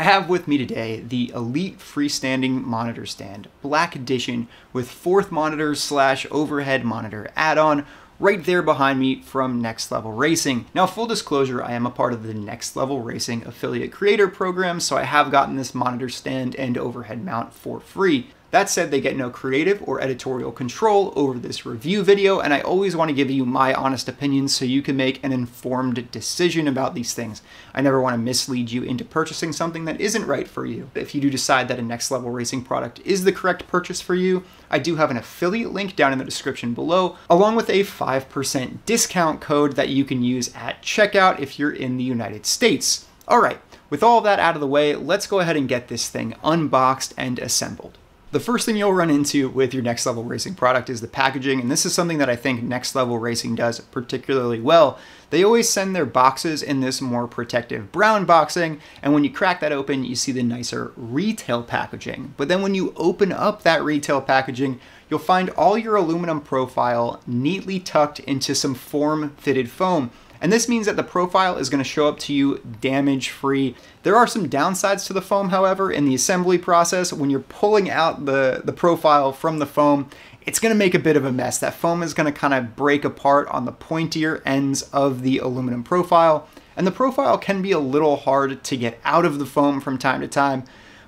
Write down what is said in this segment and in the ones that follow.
have with me today the Elite Freestanding Monitor Stand, Black Edition, with fourth monitor / overhead monitor add-on right there behind me from Next Level Racing. Now, full disclosure, I am a part of the Next Level Racing Affiliate Creator Program, so I have gotten this monitor stand and overhead mount for free. That said, they get no creative or editorial control over this review video, and I always want to give you my honest opinions so you can make an informed decision about these things. I never want to mislead you into purchasing something that isn't right for you. If you do decide that a Next Level Racing product is the correct purchase for you, I do have an affiliate link down in the description below, along with a 5% discount code that you can use at checkout if you're in the United States. All right, with all that out of the way, let's go ahead and get this thing unboxed and assembled. The first thing you'll run into with your Next Level Racing product is the packaging, and this is something that I think Next Level Racing does particularly well. They always send their boxes in this more protective brown boxing, and when you crack that open, you see the nicer retail packaging. But then when you open up that retail packaging, you'll find all your aluminum profile neatly tucked into some form-fitted foam. And this means that the profile is going to show up to you damage-free. There are some downsides to the foam, however, in the assembly process. When you're pulling out the profile from the foam, it's going to make a bit of a mess. That foam is going to kind of break apart on the pointier ends of the aluminum profile. And the profile can be a little hard to get out of the foam from time to time.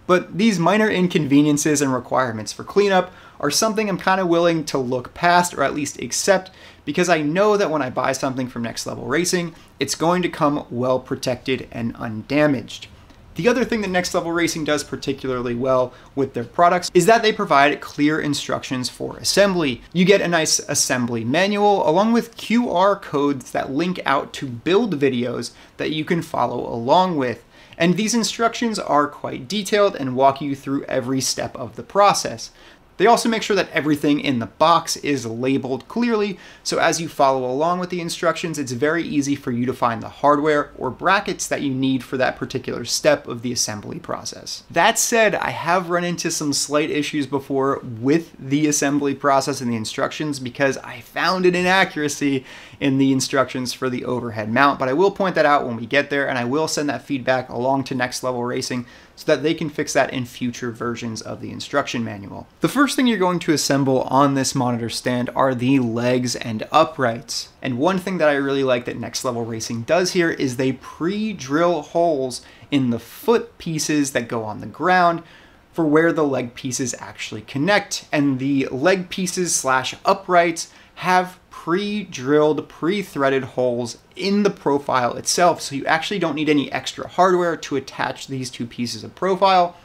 But these minor inconveniences and requirements for cleanup are something I'm kind of willing to look past, or at least accept, because I know that when I buy something from Next Level Racing, it's going to come well protected and undamaged. The other thing that Next Level Racing does particularly well with their products is that they provide clear instructions for assembly. You get a nice assembly manual along with QR codes that link out to build videos that you can follow along with. And these instructions are quite detailed and walk you through every step of the process. They also make sure that everything in the box is labeled clearly, so as you follow along with the instructions, it's very easy for you to find the hardware or brackets that you need for that particular step of the assembly process. That said, I have run into some slight issues before with the assembly process and the instructions because I found an inaccuracy in the instructions for the overhead mount, but I will point that out when we get there, and I will send that feedback along to Next Level Racing so that they can fix that in future versions of the instruction manual. The first thing you're going to assemble on this monitor stand are the legs and uprights. And one thing that I really like that Next Level Racing does here is they pre-drill holes in the foot pieces that go on the ground for where the leg pieces actually connect. And the leg pieces / uprights have pre-drilled, pre-threaded holes in the profile itself, so you actually don't need any extra hardware to attach these two pieces of profile,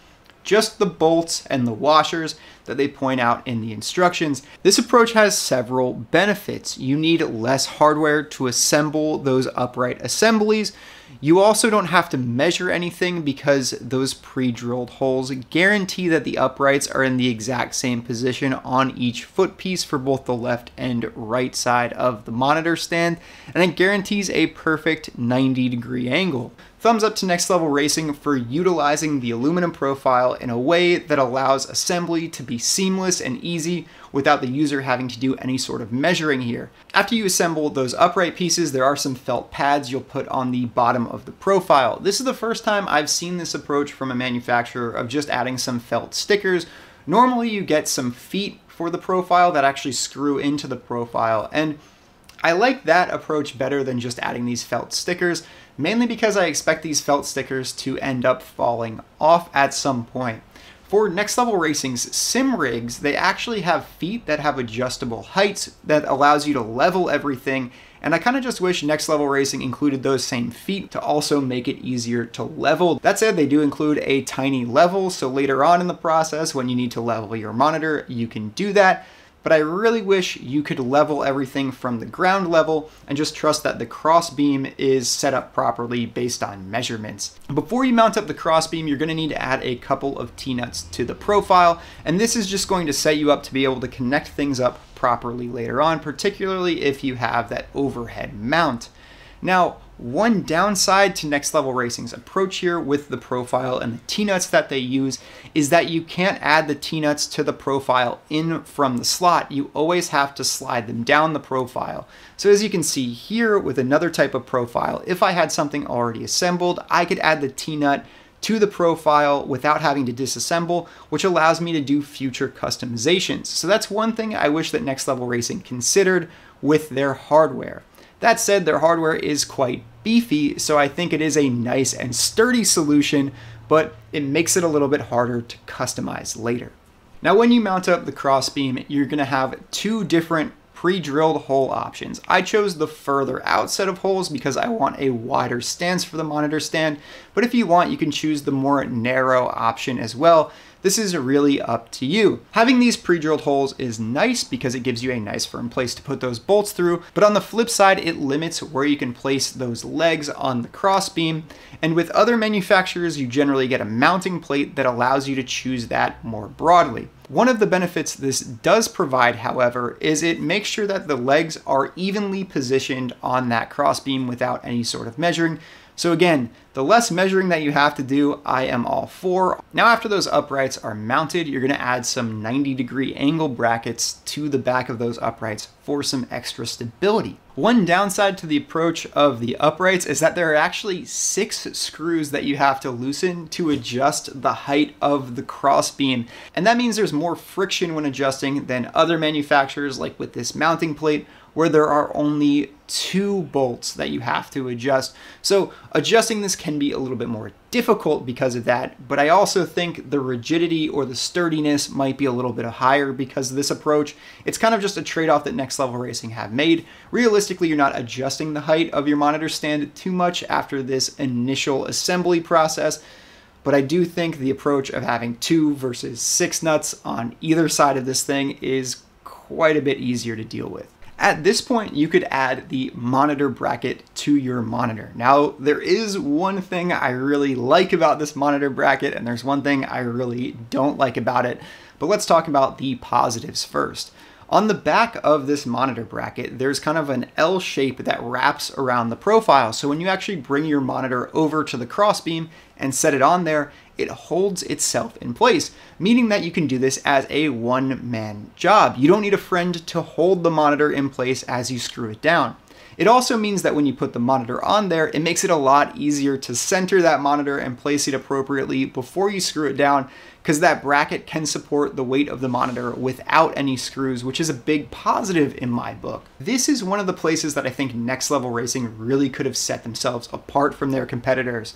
just the bolts and the washers that they point out in the instructions. This approach has several benefits. You need less hardware to assemble those upright assemblies. You also don't have to measure anything because those pre-drilled holes guarantee that the uprights are in the exact same position on each foot piece for both the left and right side of the monitor stand, and it guarantees a perfect 90-degree angle. Thumbs up to Next Level Racing for utilizing the aluminum profile in a way that allows assembly to be seamless and easy without the user having to do any sort of measuring here. After you assemble those upright pieces, there are some felt pads you'll put on the bottom of the profile. This is the first time I've seen this approach from a manufacturer of just adding some felt stickers. Normally you get some feet for the profile that actually screw into the profile, and I like that approach better than just adding these felt stickers, mainly because I expect these felt stickers to end up falling off at some point. For Next Level Racing's sim rigs, they actually have feet that have adjustable heights that allows you to level everything, and I kind of just wish Next Level Racing included those same feet to also make it easier to level. That said, they do include a tiny level, so later on in the process when you need to level your monitor, you can do that. But I really wish you could level everything from the ground level and just trust that the crossbeam is set up properly based on measurements. Before you mount up the crossbeam, you're going to need to add a couple of T-nuts to the profile, and this is just going to set you up to be able to connect things up properly later on, particularly if you have that overhead mount. Now, one downside to Next Level Racing's approach here with the profile and the T-nuts that they use is that you can't add the T-nuts to the profile in from the slot. You always have to slide them down the profile. So as you can see here with another type of profile, if I had something already assembled, I could add the T-nut to the profile without having to disassemble, which allows me to do future customizations. So that's one thing I wish that Next Level Racing considered with their hardware. That said, their hardware is quite beefy, so I think it is a nice and sturdy solution, but it makes it a little bit harder to customize later. Now, when you mount up the crossbeam, you're going to have two different pre-drilled hole options. I chose the further out set of holes because I want a wider stance for the monitor stand, but if you want, you can choose the more narrow option as well. This is really up to you. Having these pre-drilled holes is nice because it gives you a nice firm place to put those bolts through, but on the flip side, it limits where you can place those legs on the crossbeam. And with other manufacturers, you generally get a mounting plate that allows you to choose that more broadly. One of the benefits this does provide, however, is it makes sure that the legs are evenly positioned on that crossbeam without any sort of measuring. So again, the less measuring that you have to do, I am all for. Now, after those uprights are mounted, you're going to add some 90-degree angle brackets to the back of those uprights for some extra stability. One downside to the approach of the uprights is that there are actually 6 screws that you have to loosen to adjust the height of the crossbeam. And that means there's more friction when adjusting than other manufacturers, like with this mounting plate, where there are only 2 bolts that you have to adjust. So adjusting this can be a little bit more difficult because of that, but I also think the rigidity or the sturdiness might be a little bit higher because of this approach. It's kind of just a trade-off that Next Level Racing have made. Realistically, you're not adjusting the height of your monitor stand too much after this initial assembly process, but I do think the approach of having 2 versus 6 nuts on either side of this thing is quite a bit easier to deal with. At this point, you could add the monitor bracket to your monitor. Now, there is one thing I really like about this monitor bracket, and there's one thing I really don't like about it, but let's talk about the positives first. On the back of this monitor bracket, there's kind of an L shape that wraps around the profile. So when you actually bring your monitor over to the crossbeam and set it on there, it holds itself in place, meaning that you can do this as a one-man job. You don't need a friend to hold the monitor in place as you screw it down. It also means that when you put the monitor on there, it makes it a lot easier to center that monitor and place it appropriately before you screw it down, because that bracket can support the weight of the monitor without any screws, which is a big positive in my book. This is one of the places that I think Next Level Racing really could have set themselves apart from their competitors.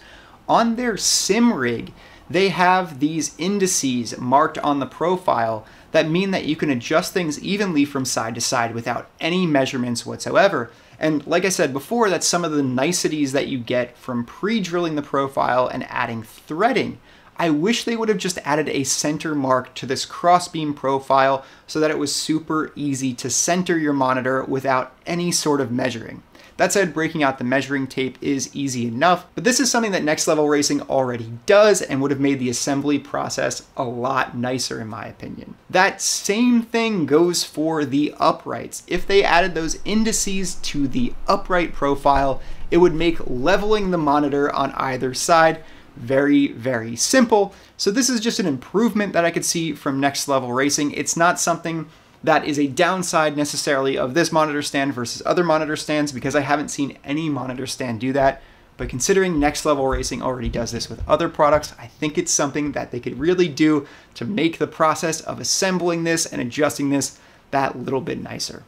On their sim rig, they have these indices marked on the profile that mean that you can adjust things evenly from side to side without any measurements whatsoever. And like I said before, that's some of the niceties that you get from pre-drilling the profile and adding threading. I wish they would have just added a center mark to this crossbeam profile so that it was super easy to center your monitor without any sort of measuring. That said, breaking out the measuring tape is easy enough, but this is something that Next Level Racing already does and would have made the assembly process a lot nicer in my opinion. That same thing goes for the uprights. If they added those indices to the upright profile, it would make leveling the monitor on either side very, very simple. So this is just an improvement that I could see from Next Level Racing. It's not something that is a downside necessarily of this monitor stand versus other monitor stands, because I haven't seen any monitor stand do that. But considering Next Level Racing already does this with other products, I think it's something that they could really do to make the process of assembling this and adjusting this that little bit nicer.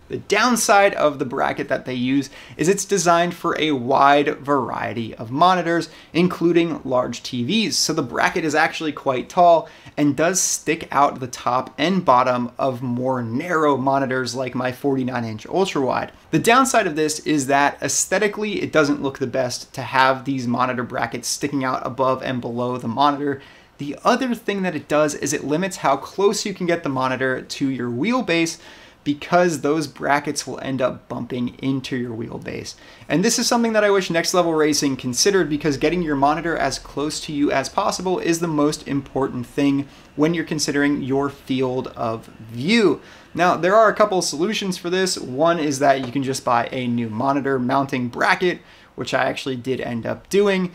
The downside of the bracket that they use is it's designed for a wide variety of monitors, including large TVs. So the bracket is actually quite tall and does stick out the top and bottom of more narrow monitors like my 49-inch ultra-wide. The downside of this is that aesthetically it doesn't look the best to have these monitor brackets sticking out above and below the monitor. The other thing that it does is it limits how close you can get the monitor to your wheelbase, because those brackets will end up bumping into your wheelbase. And this is something that I wish Next Level Racing considered, because getting your monitor as close to you as possible is the most important thing when you're considering your field of view. Now, there are a couple of solutions for this. One is that you can just buy a new monitor mounting bracket, which I actually did end up doing,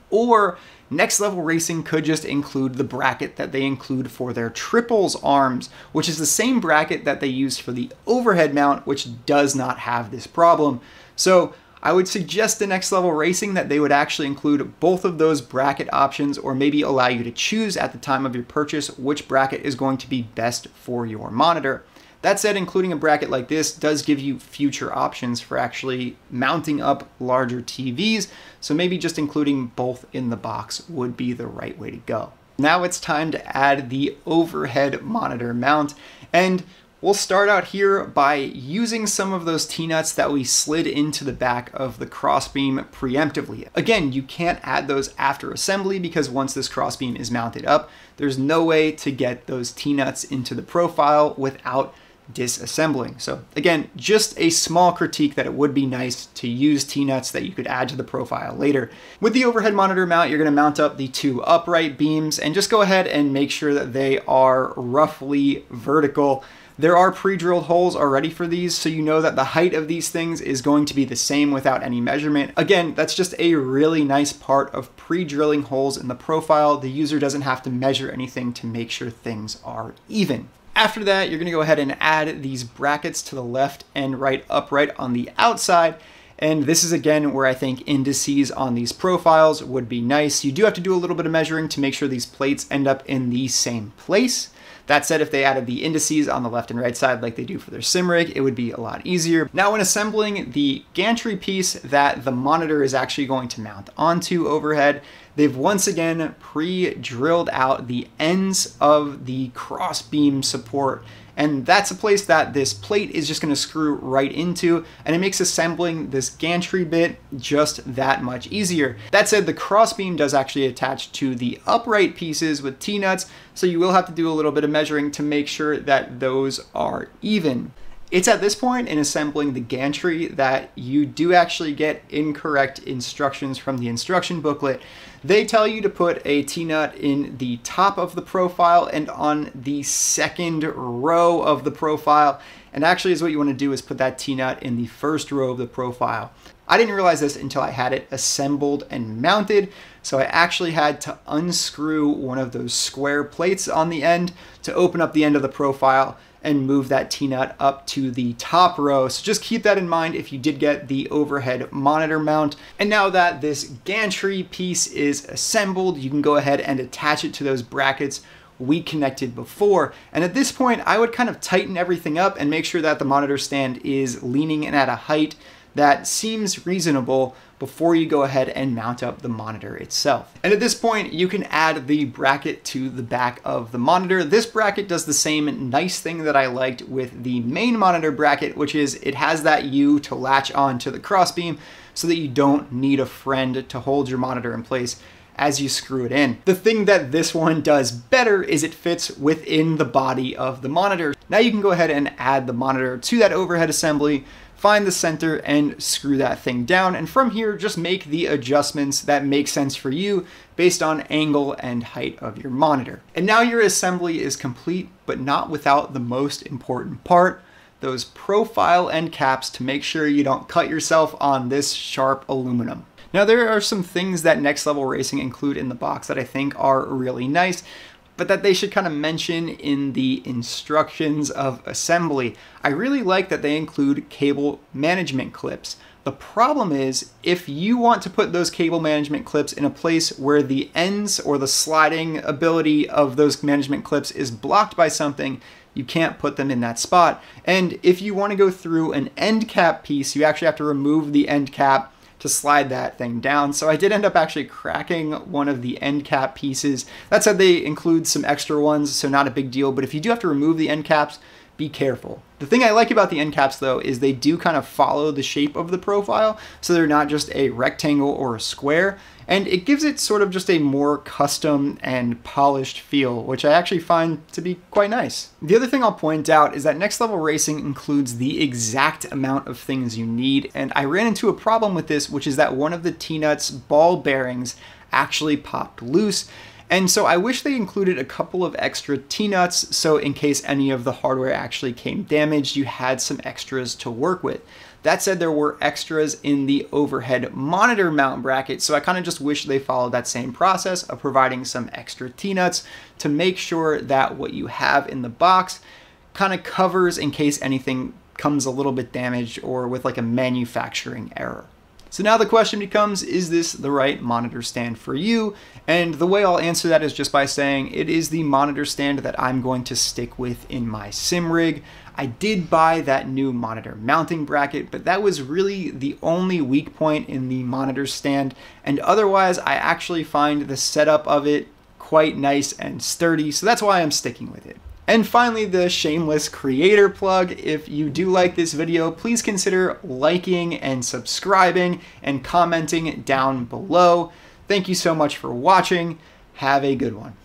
or Next Level Racing could just include the bracket that they include for their triples arms, which is the same bracket that they use for the overhead mount, which does not have this problem. So I would suggest to Next Level Racing that they would actually include both of those bracket options, or maybe allow you to choose at the time of your purchase which bracket is going to be best for your monitor. That said, including a bracket like this does give you future options for actually mounting up larger TVs, so maybe just including both in the box would be the right way to go. Now it's time to add the overhead monitor mount, and we'll start out here by using some of those T-nuts that we slid into the back of the crossbeam preemptively. Again, you can't add those after assembly because once this crossbeam is mounted up, there's no way to get those T-nuts into the profile without disassembling. So again, just a small critique that it would be nice to use T-nuts that you could add to the profile later. With the overhead monitor mount, you're going to mount up the two upright beams and just go ahead and make sure that they are roughly vertical. There are pre-drilled holes already for these, so you know that the height of these things is going to be the same without any measurement. Again, that's just a really nice part of pre-drilling holes in the profile. The user doesn't have to measure anything to make sure things are even. After that, you're going to go ahead and add these brackets to the left and right upright on the outside. And this is again where I think indices on these profiles would be nice. You do have to do a little bit of measuring to make sure these plates end up in the same place. That said, if they added the indices on the left and right side like they do for their sim rig, it would be a lot easier. Now, when assembling the gantry piece that the monitor is actually going to mount onto overhead, they've once again pre-drilled out the ends of the cross beam support. And that's a place that this plate is just going to screw right into, and it makes assembling this gantry bit just that much easier. That said, the crossbeam does actually attach to the upright pieces with T-nuts, so you will have to do a little bit of measuring to make sure that those are even. It's at this point in assembling the gantry that you do actually get incorrect instructions from the instruction booklet. They tell you to put a T-nut in the top of the profile and on the second row of the profile. And actually is what you want to do is put that T-nut in the first row of the profile. I didn't realize this until I had it assembled and mounted. So I actually had to unscrew one of those square plates on the end to open up the end of the profile and move that T-nut up to the top row. So just keep that in mind if you did get the overhead monitor mount. And now that this gantry piece is assembled, you can go ahead and attach it to those brackets we connected before. And at this point, I would kind of tighten everything up and make sure that the monitor stand is leaning in at a height that seems reasonable before you go ahead and mount up the monitor itself. And at this point, you can add the bracket to the back of the monitor. This bracket does the same nice thing that I liked with the main monitor bracket, which is it has that U to latch on to the crossbeam so that you don't need a friend to hold your monitor in place as you screw it in. The thing that this one does better is it fits within the body of the monitor. Now you can go ahead and add the monitor to that overhead assembly, find the center and screw that thing down. And from here, just make the adjustments that make sense for you based on angle and height of your monitor. And now your assembly is complete, but not without the most important part, those profile end caps to make sure you don't cut yourself on this sharp aluminum. Now there are some things that Next Level Racing include in the box that I think are really nice, but that they should kind of mention in the instructions of assembly. I really like that they include cable management clips. The problem is, if you want to put those cable management clips in a place where the ends or the sliding ability of those management clips is blocked by something, you can't put them in that spot. And if you want to go through an end cap piece, you actually have to remove the end cap to slide that thing down. So I did end up actually cracking one of the end cap pieces. That said, they include some extra ones, so not a big deal, but if you do have to remove the end caps, be careful. The thing I like about the end caps though is they do kind of follow the shape of the profile, so they're not just a rectangle or a square, and it gives it sort of just a more custom and polished feel, which I actually find to be quite nice. The other thing I'll point out is that Next Level Racing includes the exact amount of things you need, and I ran into a problem with this, which is that one of the T-nuts ball bearings actually popped loose. And so I wish they included a couple of extra T-nuts, so in case any of the hardware actually came damaged, you had some extras to work with. That said, there were extras in the overhead monitor mount bracket, so I kind of just wish they followed that same process of providing some extra T-nuts to make sure that what you have in the box kind of covers in case anything comes a little bit damaged or with like a manufacturing error. So now the question becomes, is this the right monitor stand for you? And the way I'll answer that is just by saying it is the monitor stand that I'm going to stick with in my sim rig. I did buy that new monitor mounting bracket, but that was really the only weak point in the monitor stand. And otherwise, I actually find the setup of it quite nice and sturdy, so that's why I'm sticking with it. And finally, the shameless creator plug. If you do like this video, please consider liking and subscribing and commenting down below. Thank you so much for watching. Have a good one.